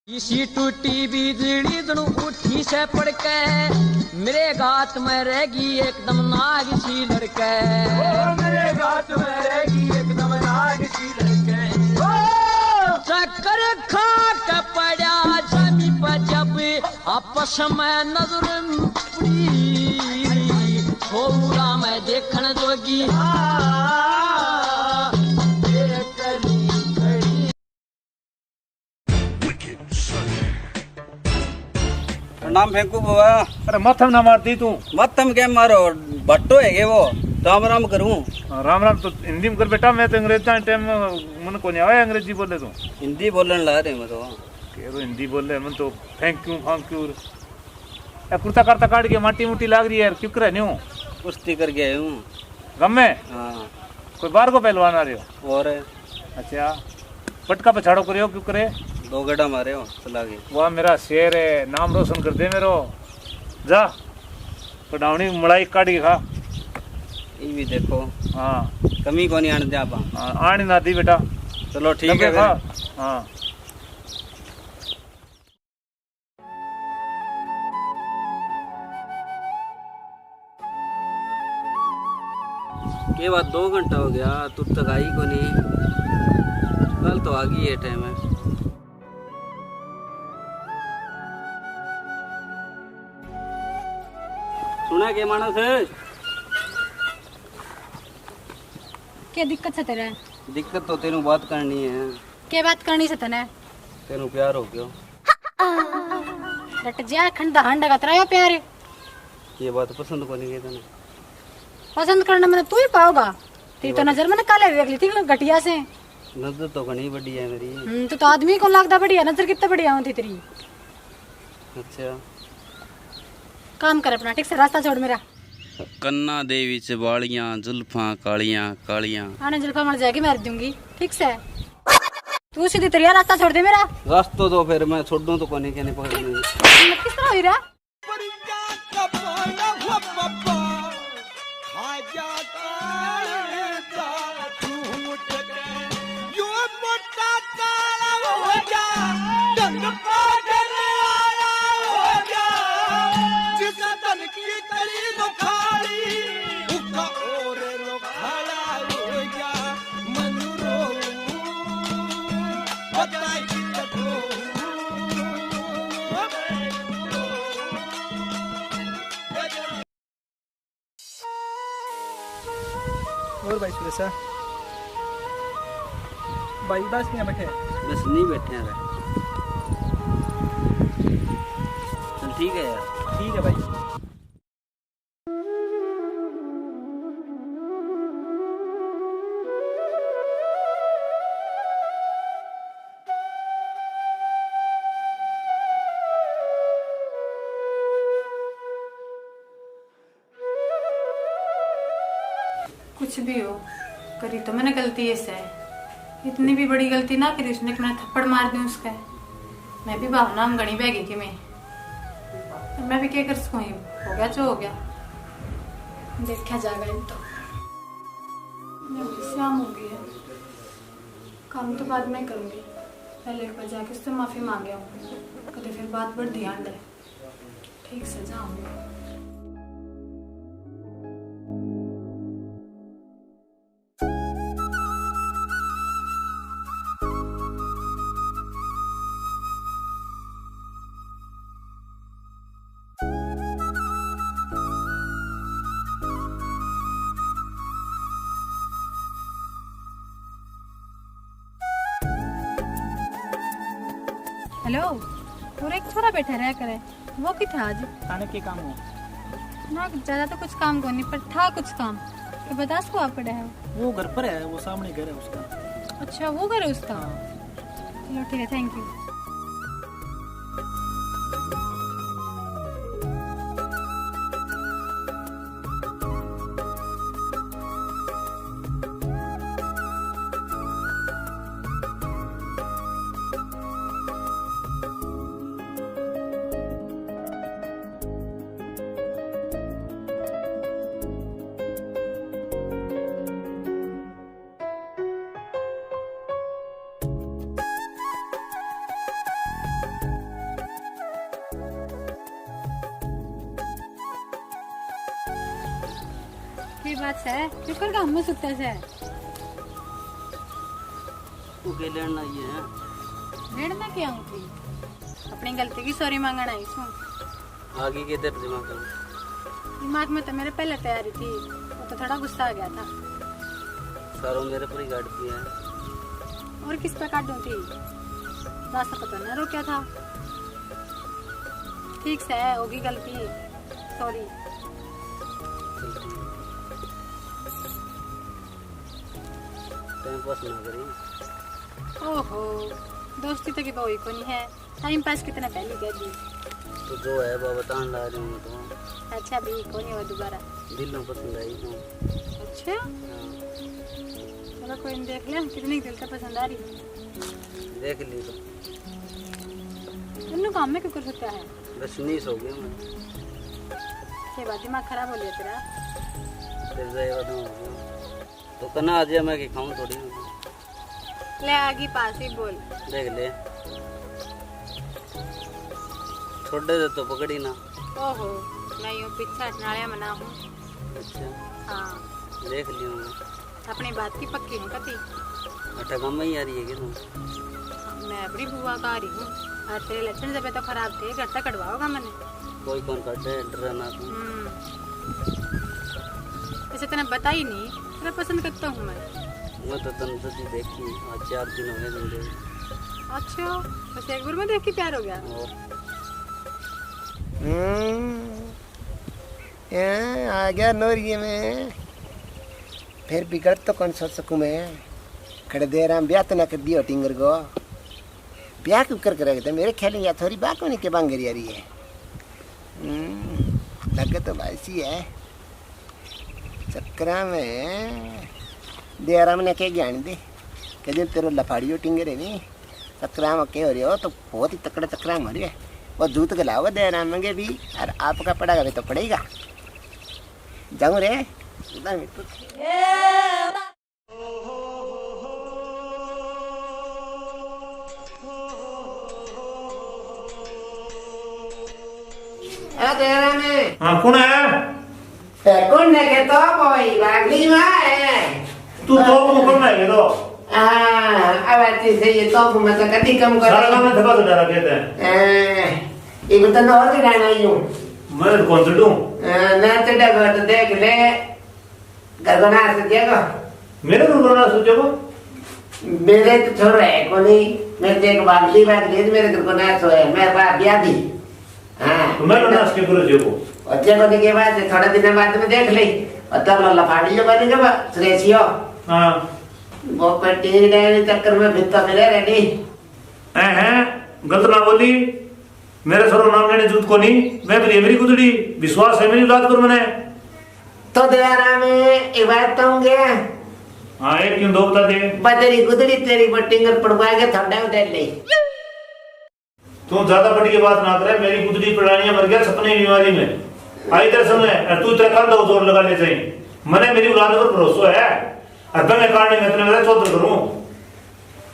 इसी टूटी बिजली दनु उठी से पड़ के मेरे गात में रहेगी एकदम नाग सी लड़के। मेरे गात में रहेगी एकदम नाग सी लड़के। चक्कर खा के पड़ा जमी पर जब आपस में नजर पड़ी छोरा में देखने जोगी। नाम फेंकू बुआ। अरे मथम ना मारती तू। मत हम क्या मारो, भट्टो है वो। राम राम करूं। राम राम तो हिंदी में कर बेटा, मैं तो अंग्रेजी टाइम मन को नहीं आया अंग्रेजी बोले तो। हिंदी बोलने ला रहे मैं तो। केरो हिंदी बोल रहे मन तो थैंक यू। ए कुर्ता करता काट के माटी मुटी लाग रही है यार, क्यों करे न्यू? कुश्ती कर गया हूं। गम में? हां। कोई बार को पहलवान आ रहे हो? और अच्छा पटका पे छाड़ो करियो, क्यों करे? 2 गड्ढा मारे हो चला गए। वाह मेरा शेर है, नाम रोशन कर दे मेरो। जा पटावनी मलाई काट के खा। ये भी देखो। हाँ कमी को नहीं आने दे आप। आनी ना दी बेटा। चलो ठीक है। हाँ के बाद 2 घंटा हो गया, तू तक आई को नहीं। कल तो आ गई है टाइम है। सुना के मानस है? क्या दिक्कत से तेरे? दिक्कत तो तेनू बात करनी है। क्या बात करनी से तने? तेनू प्यार हो गयो। रट जा खंडा हंडा का तेरा प्यार है। ये बात पसंद को नहीं तने। पसंद करना मैंने तू ही पाओगा। तेरी तो नजर मैंने काले देख ली थी घटिया से। नजर तो घनी बड़ी है मेरी। तो आदमी को लगता बढ़िया, नजर कितना बढ़िया होती तेरी। अच्छा काम कर अपना, ठीक से रास्ता छोड़ मेरा। कन्ना देवी से बालियां जुल्फा कालियां कालियां। आने जुल्फा मर जाएगी, मार दूंगी। ठीक से तू सीधी तेरी रास्ता छोड़ दे मेरा। रास्ता तो फिर मैं छोड़ दूं तो कोने के नहीं पकड़नी। किस तरह हुई रहा? और भाई सुरेश भाई उदास नहीं बैठे? बस नहीं बैठे हैं। चल ठीक है यार। ठीक है भाई। कुछ भी हो, करी तो मैंने गलती ऐसा है। इतनी भी बड़ी गलती ना करी उसने कि मैं थप्पड़ मार दूं उसका। मैं भी भावना में गणी बैगी कि मैं भी क्या कर सकूं। हो गया जो हो गया, देखा जाएगा। इन तो मैं भी शाम हो गई है, काम तो बाद में करूंगी। पहले एक बार जाके उससे माफी मांगे हूँ, कभी फिर बात पर ध्यान दे। ठीक से जाऊंगी। हेलो, और एक छोरा बैठा रहा करे, वो की था आज? खाने के काम हो ना ज्यादा तो कुछ काम को नहीं, पर था कुछ काम। तो बता उसको आप पड़ा है? वो घर पर है, वो सामने घर है उसका। अच्छा वो घर है उसका। चलो ठीक है, थैंक यू। बात है क्यों काम में सुते से तू के लेना ये है लेना क्या हूँ थी अपनी गलती की सॉरी मांगना आई सू आगे के दर्द दिमाग दिमाग में तो मेरे पहले तैयारी थी वो तो थोड़ा गुस्सा आ गया था सारों मेरे पर ही गाड़ दिया है और किस पे काटूं थी रास्ता पता न रोका था ठीक से है होगी गलती सॉरी टाइम पास ना करी ओहो दोस्ती तो की कोई को नहीं है टाइम पास कितना पहले कर दी तो जो है वो बताने ला रही हूँ तो अच्छा भी को नहीं हो दोबारा दिल में पसंद आई तो अच्छा चलो कोई नहीं देख ले कितनी दिल का पसंद आ रही देख ली तो तुमने काम में क्यों कर सकता है बस नहीं सो गया मैं के बाद दिमाग खराब हो लिया तेरा फिर जाएगा तो हो गया तो कना आ जाए मैं कि खाऊं थोड़ी ले आगे पास ही बोल देख ले छोड़े दे तो पकड़ी ना ओहो मैं यूं पीछे हटनाया मना हूँ अच्छा हाँ देख लियो मैं अपनी बात की पक्की हूँ कति अट्ठा काम ही आ रही है कि तुम मैं अपनी बुआ का आ रही हूँ और तेरे लक्षण जब तो खराब थे घर तक कटवाओगा मैंने कोई कौन काटे डर ना तू ऐसे तेने बता ही नहीं तेरा पसंद करता हूँ मैं तो तन सच्ची देखी आज 4 दिन हो गए बंदे अच्छा बस एक बार में देख के प्यार हो गया और आ गया नौरिये में फिर बिगड़ तो कौन सोच सकूँ मैं खड़े दे रहा ब्याह तो ना कर दिया टिंगर को ब्याह क्यों कर करेगा मेरे ख्याल में या थोड़ी बात होने के बांगरी आ रही है लगे तो वैसी है चक्रा में दे रहा मैंने क्या ज्ञान दे कहते तेरे लफाड़ियो टिंगर है नहीं चक्रा में क्या हो रही हो तो बहुत ही तकड़े चक्रा में हो रही है वो जूत के लाओ दे रहा मंगे भी और आपका पड़ेगा भी तो पड़ेगा जाऊँ रे हाँ कौन है कौन है के तो कोई बागली माँ है तू तो कौन है तो अब अच्छी से ये तो मैं तो कभी कम कर सारा काम में धक्का तो डरा कहते हैं ये बता ना और क्या नहीं हूँ मैं कौन से दूं ना तो डगा तो देख ले गगना से देखो मेरे को करना सोचो मेरे तो छोड़ है कोनी मेरे एक बागली मेरे को ना सो है मेरे पास ब्याह थी हाँ मैं ना उसके पूरे देखो और देखो के बाद थोड़ा दिन बाद में देख ली और तब लफाड़ी जो बनेगा बस रेशियो हाँ वो पट्टी डायरी चक्कर में भित्ता मिले रेडी हैं गलत ना बोली मेरे सरो नाम लेने जूत को नहीं मैं तो मेरी गुदड़ी विश्वास है मेरी औलाद पर मैंने तो दयारा में एक बात तो होंगे हाँ एक क्यों दो बता दे बदरी गुदड़ी तेरी बट्टिंगर पड़वा के थोड़ा उधर ले तू ज्यादा बड़ी की बात ना करे मेरी गुदड़ी पड़ानी मर गया सपने की बीमारी में आई तेरे समय तू तेरा कंधा जोर लगा ले चाहिए मैंने मेरी औलाद पर भरोसा है अगर मैं कारण में इतने चौधर करूं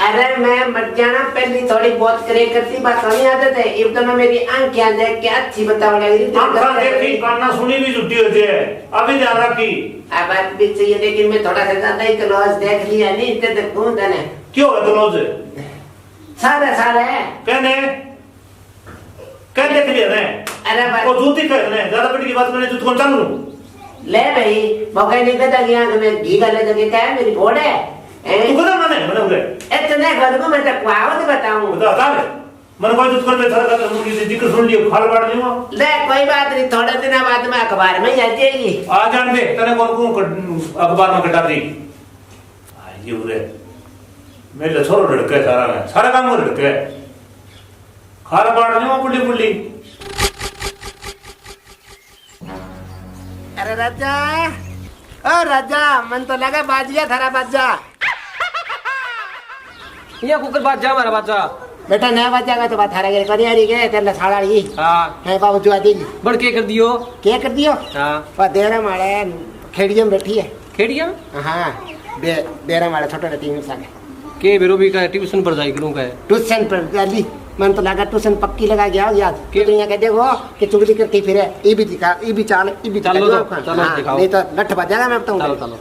अरे मैं मर जाना पहली थोड़ी बहुत करे करती बात नहीं आदत है ये तो ना मेरी आंखें देख के अच्छी बताओ लग रही आंखें देखी कान सुनी भी छुट्टी होती है अभी ध्यान रखी अब बात भी चाहिए लेकिन मैं थोड़ा सा ज्यादा ही क्लोज देख लिया नहीं इतने तक कौन जाने क्यों है क्लोज सारे सारे कहने कह देख लिया ने अरे भाई वो जूती कहने ज्यादा बड़ी की बात मैंने जूत कौन चालू ले भाई मौका नहीं कहता कि आंख में घी गले जगह क्या है मेरी फोड़ है तू कहता मैंने बोले इतने घर को मैं तक पावत बताऊं बता मन कोई दूसरे में थर कर मुझे जिक्र सुन लियो खाल बाड़ लियो ले कोई बात नहीं थोड़े दिन बाद में अखबार में आ जाएगी आ जान दे तने कौन को अखबार में कटा दी ये उरे मेरे छोरो लड़के सारा काम वो लड़के खाल बाड़ लियो बुल्ली बुल्ली अरे राजा ओ राजा मन तो लगा बाजिया थारा बाजा ये कुकर बात जा हमारा बात जा बेटा नया बाजा का तो बात थारा के करी आ रही है तेरे साड़ा रही हां है बाबू जो आती बढ़ के कर दियो क्या कर दियो हां और देरा मारे खेड़िया में बैठी है खेड़िया हां देरा मारे छोटा तीन साल के बेरो भी का ट्यूशन पर जाई करूं का ट्यूशन पर जाली मन तो लगा ट्यूशन पक्की लगा गया याद कि दुनिया के देखो कि चुगली करके फिर ये भी दिखा ये भी चाल ये भी दिखा चलो हाँ, दिखाओ। नहीं तो लठ बज जाएगा मैं बताऊँ चलो चलो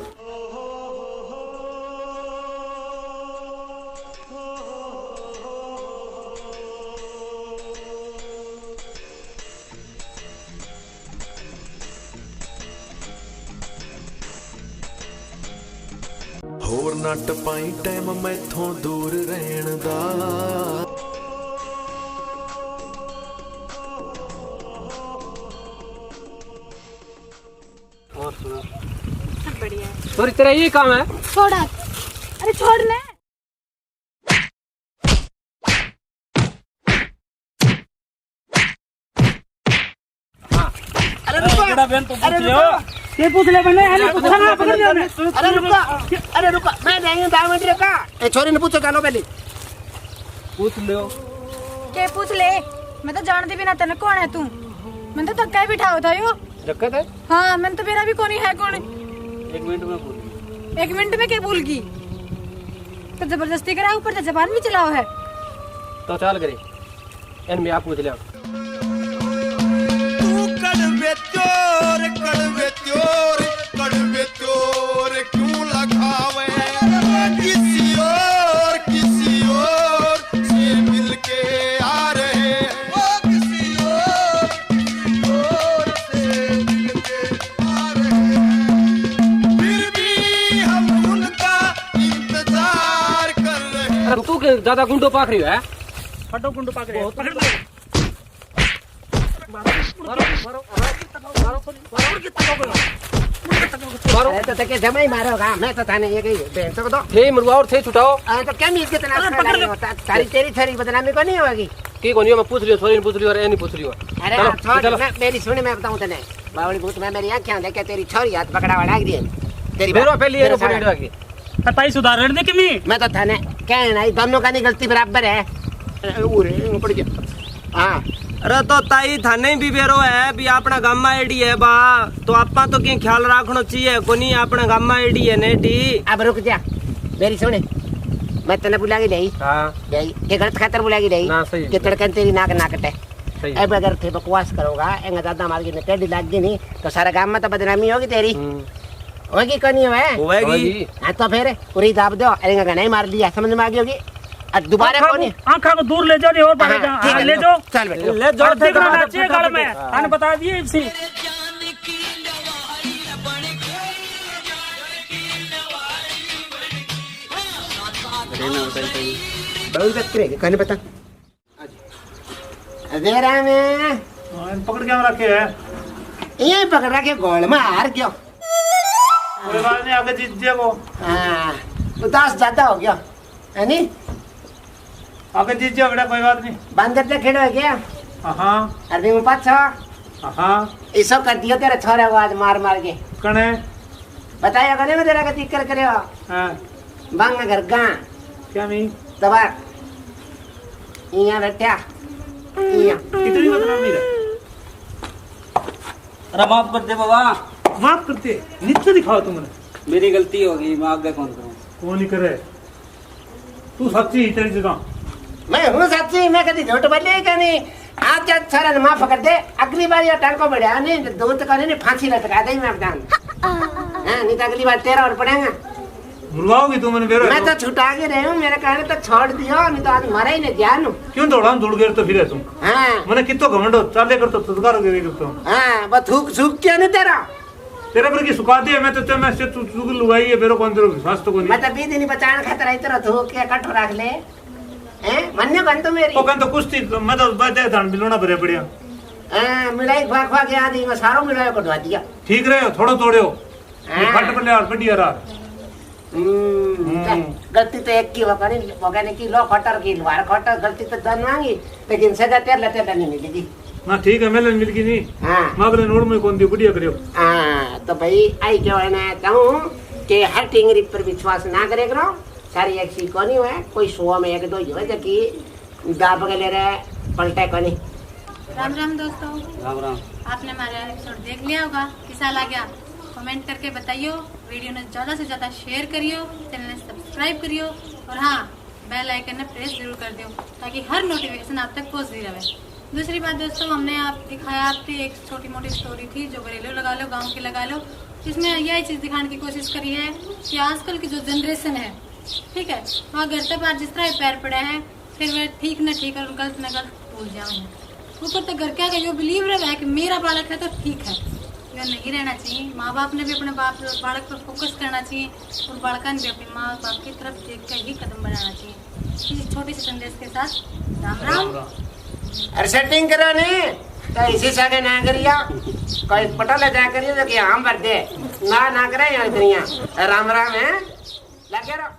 ਹੋਰ ਨਾ ਟਪਾਈ ਟਾਈਮ ਮੈਥੋਂ ਦੂਰ ਰਹਿਣ ਦਾ और सुना सब बढ़िया है। सॉरी तेरा ये काम है छोड़ा, अरे छोड़ ले। अरे रुको ये पूछ ले मैंने पूछा ना पकड़ लिया मैं। अरे रुको मैं नहीं 2 मिनट रुका ए छोरी ने पूछो चलो पहले पूछ लो के पूछ ले, मैं तो जानती भी ना तेने कौन है तू। मैं तो धक्का ही बिठाओ था यो। दिक्कत है हाँ मैं तो मेरा भी कौन ही है कौन। 1 मिनट में पूछ 1 मिनट में क्या भूल गई? तो जबरदस्ती करा ऊपर से जबान भी चलाओ है। तो चाल करे इन में आप पूछ ले ਤੂੰ ਕੜਵੇ ਚੋਰ ਕਿਉਂ ਲਗਾਵੇ किसी और से मिलके आ रहे वो किसी और से मिलके आ रहे फिर भी हम उनका इंतजार कर रहे अरे तू के ज्यादा गुंडो पाक रही है फटो कुंडो पकड़ पकड़ ले। मारो अरे तो तके जमा ही मारोगा मैं तो थाने ये गई बहन को दो थे मरवा और थे छुटाओ अरे तो क्या मिल के तना होता सारी तेरी छोरी बदनामी को नहीं होगी की कोनी मैं पूछ लियो सॉरी नहीं पूछ लियो और ए नहीं पूछ लियो अरे चलो, छोड़ चलो। मैं मेरी सुन मैं बताऊं तने बावली भूत मैं मेरी आंखें देख के तेरी छोरी हाथ पकड़ा वाला दी तेरी मेरा पहले ये फोन सारा- की ताई सुधारण दे कि मी मैं तो थाने कह नहीं दोनों का नहीं गलती बराबर है उरे ऊपर गया हां अरे तो ताई थाने भी बेरो है भी अपना गामा आईडी है बा तो आपा तो क्या ख्याल रखना चाहिए कोनी अपना गामा आईडी है नेटी अब रुक जा मेरी सुन मैं तने बुला के नहीं हां यही के गलत खातर बुला के ना, नहीं सही है। कि तड़कन तेरी नाक ना कटे सही अब अगर थे बकवास करोगा एंगा दादा मार के टेढ़ी लाग गई नहीं तो सारा गांव में तो बदनामी होगी तेरी होगी कौन है होएगी हाँ तो फिर पूरी दाब दो एंगा का नहीं मार लिया समझ में आ गई होगी अब दोबारा कौन है आंखा को दूर ले जाओ नहीं और बढ़ा हाँ, ठीक जा है, ले जाओ चल बेटा ले जोड़ दे चाहिए गल में आने बता दिए इसी बहुत बात करेगी कहने पता दे रहा मैं पकड़ के हम रखे है ये पकड़ रहा के गोल में हार क्यों कोई बात नहीं आगे जीत दिया को हाँ उदास ज्यादा हो गया है नहीं आगे जीत जाओ बेटा कोई बात नहीं बंदर से खेलो है क्या हाँ अरबी में पाँच छो हाँ ये सब कर दिया तेरे छोरे को आज मार मार के कने बताया कने में तेरा का कर करे हो हाँ बांग घर गा क्या नहीं तबार यहाँ बैठा यहाँ इतनी बदनामी है अरे माफ कर दे बाबा माफ करते नीचे दिखाओ तुमने मेरी गलती होगी मैं आगे कौन करूं कौन नहीं करे तू सच्ची ही तेरी जगह मैं हूँ सच्ची मैं कभी झूठ बोले का नहीं आज जब छोरा ने माफ कर दे अगली बार ये टांग को बढ़िया नहीं दो तो कहने फांसी लटका दे मैं बता हाँ नहीं तो अगली बार तेरा और पड़ेगा बुलवाओगी तू मैंने बेरो मैं तो छुटा के रही हूँ मेरे कहने तो छोड़ दियो नहीं तो आज मरा ही नहीं ध्यान क्यों दौड़ा दौड़ गए तो फिर तुम हाँ मैंने कितो घमंड हो चाले कर तो तुदकार हो गए करता हूँ हाँ बस थूक थूक क्यों नहीं तेरा तेरे पर की सुखाती है मैं तो मैं से तू तू लुगाई है बेरो कौन तेरे विश्वास तो कोई मैं नहीं तो 20 दिन बचाने खातर आई तेरा थूक के कट रख ले हैं मन्ने बन तो मेरी तो कहन तो कुछ थी मैं तो बात धान बिलोना भरे बढ़िया हाँ मिलाई खा खा के आधी मैं सारो मिलाई कटवा दिया ठीक रहे हो थोड़ो तोड़े हो हाँ। फट पर यार बढ़िया रहा गलती तो एक की वगाने की लो खटर की लवार खटर गलती तो दन मांगी लेकिन सजा तेर लते नहीं मिलेगी ना ठीक है मेलन मिल गई नहीं हाँ मागले नोड़ में कौन दी बढ़िया करियो हाँ तो भाई आई क्यों है ना कहूँ कि हर टिंगरी पर विश्वास ना करे करो सारी एक सी कोनी हुआ कोई 100 में 1-2 ही हुआ जबकि दाब के ले रहे पलटे कोनी राम राम दोस्तों, राम राम आपने हमारा एपिसोड देख लिया होगा, कैसा लगा कमेंट करके बताइयो, वीडियो ने ज़्यादा से ज़्यादा शेयर करियो, चैनल सब्सक्राइब करियो और हाँ बेल आइकन ने प्रेस जरूर कर दियो ताकि हर नोटिफिकेशन आप तक पहुंचती रहे। दूसरी बात दोस्तों, हमने आप दिखाया आपकी एक छोटी मोटी स्टोरी थी जो घरेलू लगा लो, गांव की लगा लो। इसमें यही चीज़ दिखाने की कोशिश करी है कि आजकल की जो जनरेशन है, ठीक है, वहाँ घर से बाहर जिस तरह पैर पड़े हैं, फिर वे ठीक न ठीक और गलत न गलत भूल जाए। ऊपर तक घर क्या यो बिलीव रहा है कि मेरा बालक है तो ठीक है, यह नहीं रहना चाहिए। माँ बाप ने भी अपने बालक पर फोकस करना चाहिए और बालका ने भी अपने माँ बाप की तरफ देख कर ही कदम बढ़ाना चाहिए। इस छोटी सी संदेश के साथ राम राम। अरे सेटिंग करो ने तो इसी सागे ना करिया, कोई पटल जा करियो तो कि हम भर दे ना करे यहाँ राम राम है लगे रहो।